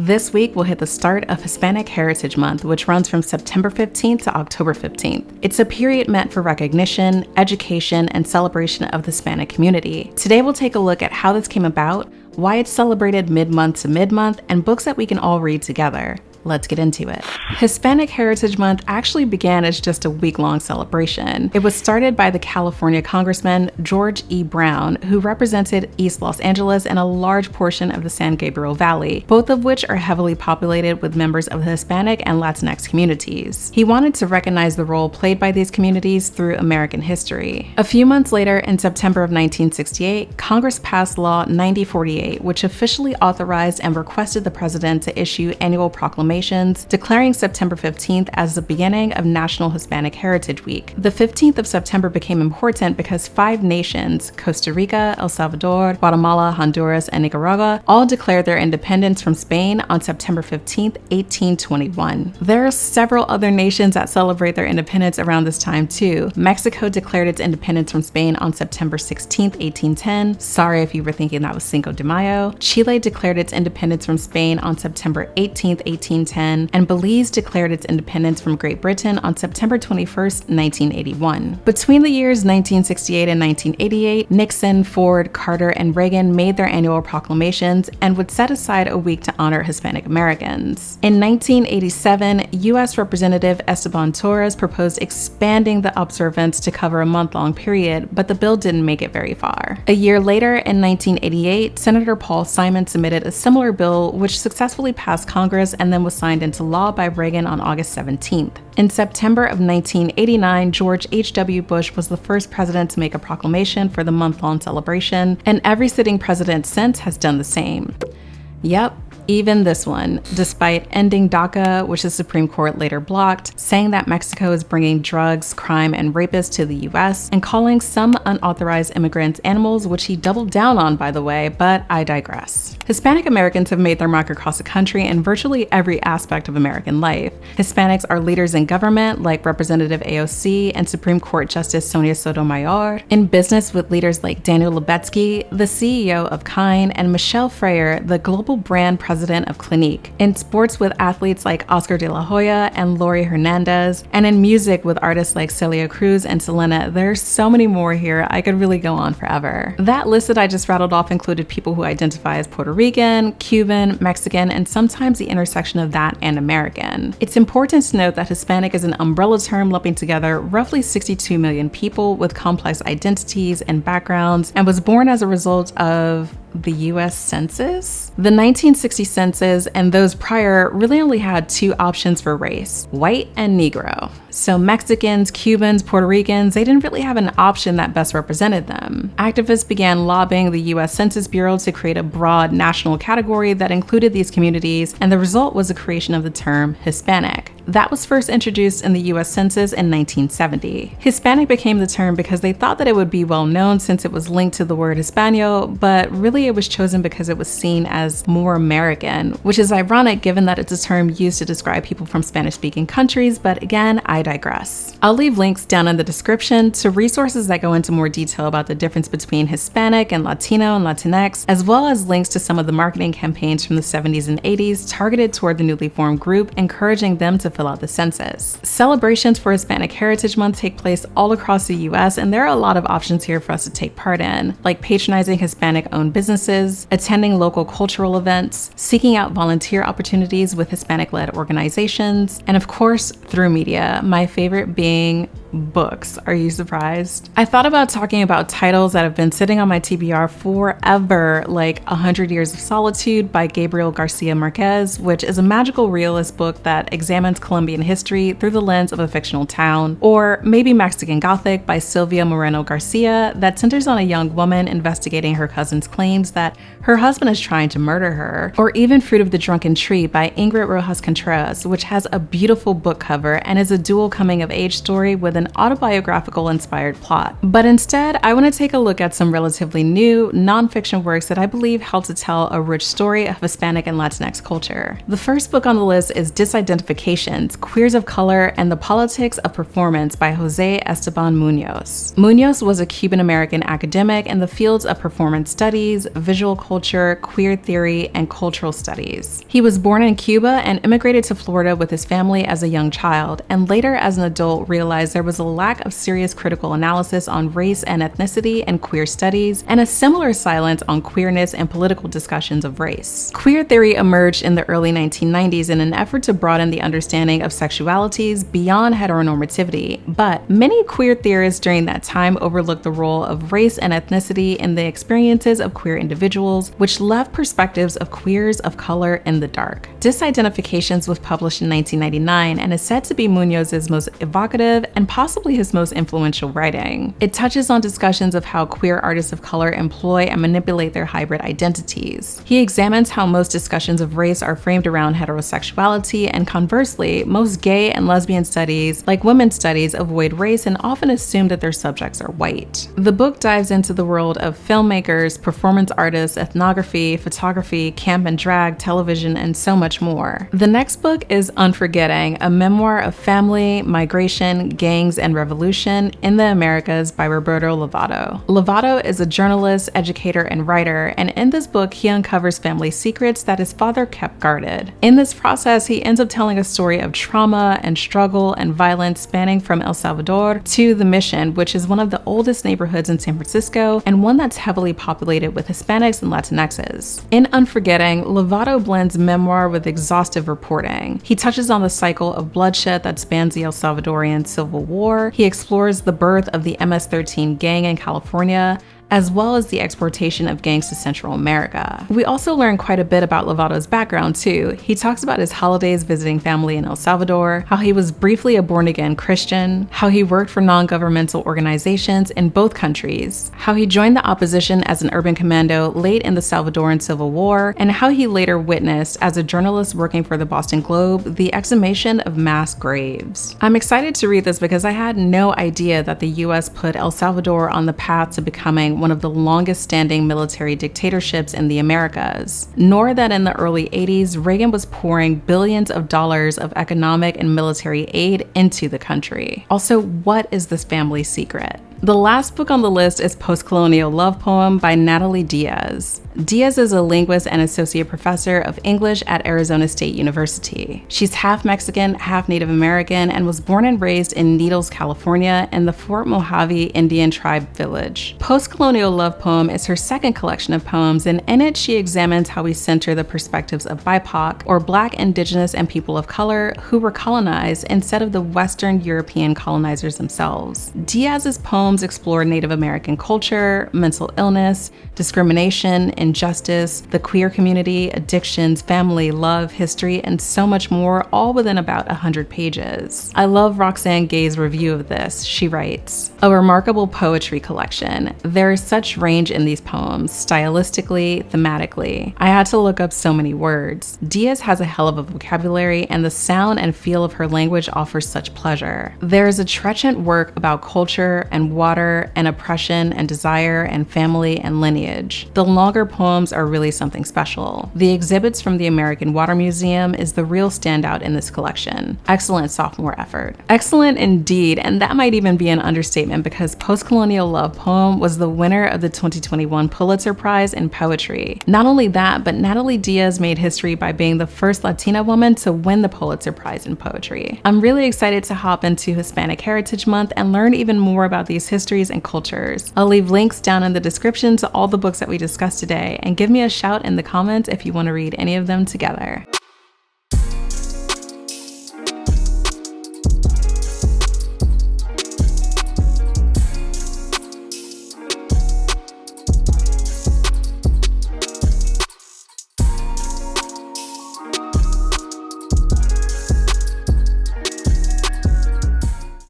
This week will hit the start of Hispanic Heritage Month, which runs from September 15th to October 15th. It's a period meant for recognition, education, and celebration of the Hispanic community. Today we'll take a look at how this came about, why it's celebrated mid-month to mid-month, and books that we can all read together. Let's get into it. Hispanic Heritage Month actually began as just a week-long celebration. It was started by the California Congressman George E. Brown, who represented East Los Angeles and a large portion of the San Gabriel Valley, both of which are heavily populated with members of the Hispanic and Latinx communities. He wanted to recognize the role played by these communities through American history. A few months later, in September of 1968, Congress passed Law 9048, which officially authorized and requested the president to issue annual proclamations declaring September 15th as the beginning of National Hispanic Heritage Week. The 15th of September became important because 5 nations, Costa Rica, El Salvador, Guatemala, Honduras, and Nicaragua, all declared their independence from Spain on September 15th, 1821. There are several other nations that celebrate their independence around this time too. Mexico declared its independence from Spain on September 16th, 1810. Sorry if you were thinking that was Cinco de Mayo. Chile declared its independence from Spain on September 18th, 1810, and Belize declared its independence from Great Britain on September 21st, 1981. Between the years 1968 and 1988, Nixon, Ford, Carter, and Reagan made their annual proclamations and would set aside a week to honor Hispanic Americans. In 1987, U.S. Representative Esteban Torres proposed expanding the observance to cover a month-long period, but the bill didn't make it very far. A year later, in 1988, Senator Paul Simon submitted a similar bill, which successfully passed Congress and then was signed into law by Reagan on August 17th. In September of 1989, George H.W. Bush was the first president to make a proclamation for the month-long celebration, and every sitting president since has done the same. Yep. Even this one, despite ending DACA, which the Supreme Court later blocked, saying that Mexico is bringing drugs, crime, and rapists to the US, and calling some unauthorized immigrants animals, which he doubled down on, by the way, but I digress. Hispanic Americans have made their mark across the country in virtually every aspect of American life. Hispanics are leaders in government, like Representative AOC and Supreme Court Justice Sonia Sotomayor, in business with leaders like Daniel Lubetzky, the CEO of Kind, and Michelle Ferreira, the global brand president of Clinique, in sports with athletes like Oscar de la Hoya and Lori Hernandez, and in music with artists like Celia Cruz and Selena. There's so many more here, I could really go on forever. That list that I just rattled off included people who identify as Puerto Rican, Cuban, Mexican, and sometimes the intersection of that and American. It's important to note that Hispanic is an umbrella term lumping together roughly 62 million people with complex identities and backgrounds, and was born as a result of the US Census? The 1960 census and those prior really only had 2 options for race, white and Negro. So Mexicans, Cubans, Puerto Ricans, they didn't really have an option that best represented them. Activists began lobbying the US Census Bureau to create a broad national category that included these communities, and the result was the creation of the term Hispanic. That was first introduced in the US Census in 1970. Hispanic became the term because they thought that it would be well known since it was linked to the word Hispanio, but really it was chosen because it was seen as more American, which is ironic given that it's a term used to describe people from Spanish-speaking countries, but again, I digress. I'll leave links down in the description to resources that go into more detail about the difference between Hispanic and Latino and Latinx, as well as links to some of the marketing campaigns from the 70s and 80s targeted toward the newly formed group, encouraging them to fill out the census. Celebrations for Hispanic Heritage Month take place all across the US, and there are a lot of options here for us to take part in, like patronizing Hispanic-owned businesses, attending local cultural events, seeking out volunteer opportunities with Hispanic-led organizations, and of course, through media, my favorite being books. Are you surprised? I thought about talking about titles that have been sitting on my TBR forever, like 100 Years of Solitude by Gabriel Garcia Marquez, which is a magical realist book that examines Colombian history through the lens of a fictional town, or maybe Mexican Gothic by Silvia Moreno Garcia that centers on a young woman investigating her cousin's claims that her husband is trying to murder her, or even Fruit of the Drunken Tree by Ingrid Rojas Contreras, which has a beautiful book cover and is a dual coming-of-age story with an autobiographical-inspired plot. But instead, I want to take a look at some relatively new, nonfiction works that I believe help to tell a rich story of Hispanic and Latinx culture. The first book on the list is Disidentifications, Queers of Color and the Politics of Performance by Jose Esteban Munoz. Munoz was a Cuban-American academic in the fields of performance studies, visual culture, queer theory, and cultural studies. He was born in Cuba and immigrated to Florida with his family as a young child, and later as an adult realized there was a lack of serious critical analysis on race and ethnicity and queer studies, and a similar silence on queerness and political discussions of race. Queer theory emerged in the early 1990s in an effort to broaden the understanding of sexualities beyond heteronormativity, but many queer theorists during that time overlooked the role of race and ethnicity in the experiences of queer individuals, which left perspectives of queers of color in the dark. Disidentifications was published in 1999 and is said to be Munoz's most evocative and possibly his most influential writing. It touches on discussions of how queer artists of color employ and manipulate their hybrid identities. He examines how most discussions of race are framed around heterosexuality, and conversely, most gay and lesbian studies, like women's studies, avoid race and often assume that their subjects are white. The book dives into the world of filmmakers, performance artists, ethnography, photography, camp and drag, television, and so much more. The next book is Unforgetting, a memoir of family, migration, gangs, and revolution in the Americas by Roberto Lovato. Lovato is a journalist, educator, and writer, and in this book, he uncovers family secrets that his father kept guarded. In this process, he ends up telling a story of trauma and struggle and violence spanning from El Salvador to the Mission, which is one of the oldest neighborhoods in San Francisco and one that's heavily populated with Hispanics and Latinxes. In Unforgetting, Lovato blends memoir with exhaustive reporting. He touches on the cycle of bloodshed that spans the El Salvadorian Civil War. He explores the birth of the MS-13 gang in California, as well as the exportation of gangs to Central America. We also learn quite a bit about Lovato's background too. He talks about his holidays visiting family in El Salvador, how he was briefly a born-again Christian, how he worked for non-governmental organizations in both countries, how he joined the opposition as an urban commando late in the Salvadoran Civil War, and how he later witnessed, as a journalist working for the Boston Globe, the exhumation of mass graves. I'm excited to read this because I had no idea that the US put El Salvador on the path to becoming one of the longest standing military dictatorships in the Americas, nor that in the early 80s, Reagan was pouring billions of dollars of economic and military aid into the country. Also, what is this family's secret? The last book on the list is Postcolonial Love Poem by Natalie Diaz. Diaz is a linguist and associate professor of English at Arizona State University. She's half Mexican, half Native American, and was born and raised in Needles, California, in the Fort Mojave Indian tribe village. Postcolonial Love Poem is her second collection of poems, and in it she examines how we center the perspectives of BIPOC, or Black, Indigenous, and people of color, who were colonized instead of the Western European colonizers themselves. Diaz's poems explore Native American culture, mental illness, discrimination, injustice, the queer community, addictions, family, love, history, and so much more, all within about 100 pages. I love Roxane Gay's review of this. She writes, "A remarkable poetry collection. There is such range in these poems, stylistically, thematically. I had to look up so many words. Diaz has a hell of a vocabulary, and the sound and feel of her language offers such pleasure. There is a trenchant work about culture and water and oppression and desire and family and lineage. The longer poems are really something special. The exhibits from the American Water Museum is the real standout in this collection. Excellent sophomore effort." Excellent indeed, and that might even be an understatement because Postcolonial Love Poem was the winner of the 2021 Pulitzer Prize in Poetry. Not only that, but Natalie Diaz made history by being the first Latina woman to win the Pulitzer Prize in Poetry. I'm really excited to hop into Hispanic Heritage Month and learn even more about these histories and cultures. I'll leave links down in the description to all the books that we discussed today, and give me a shout in the comments if you want to read any of them together.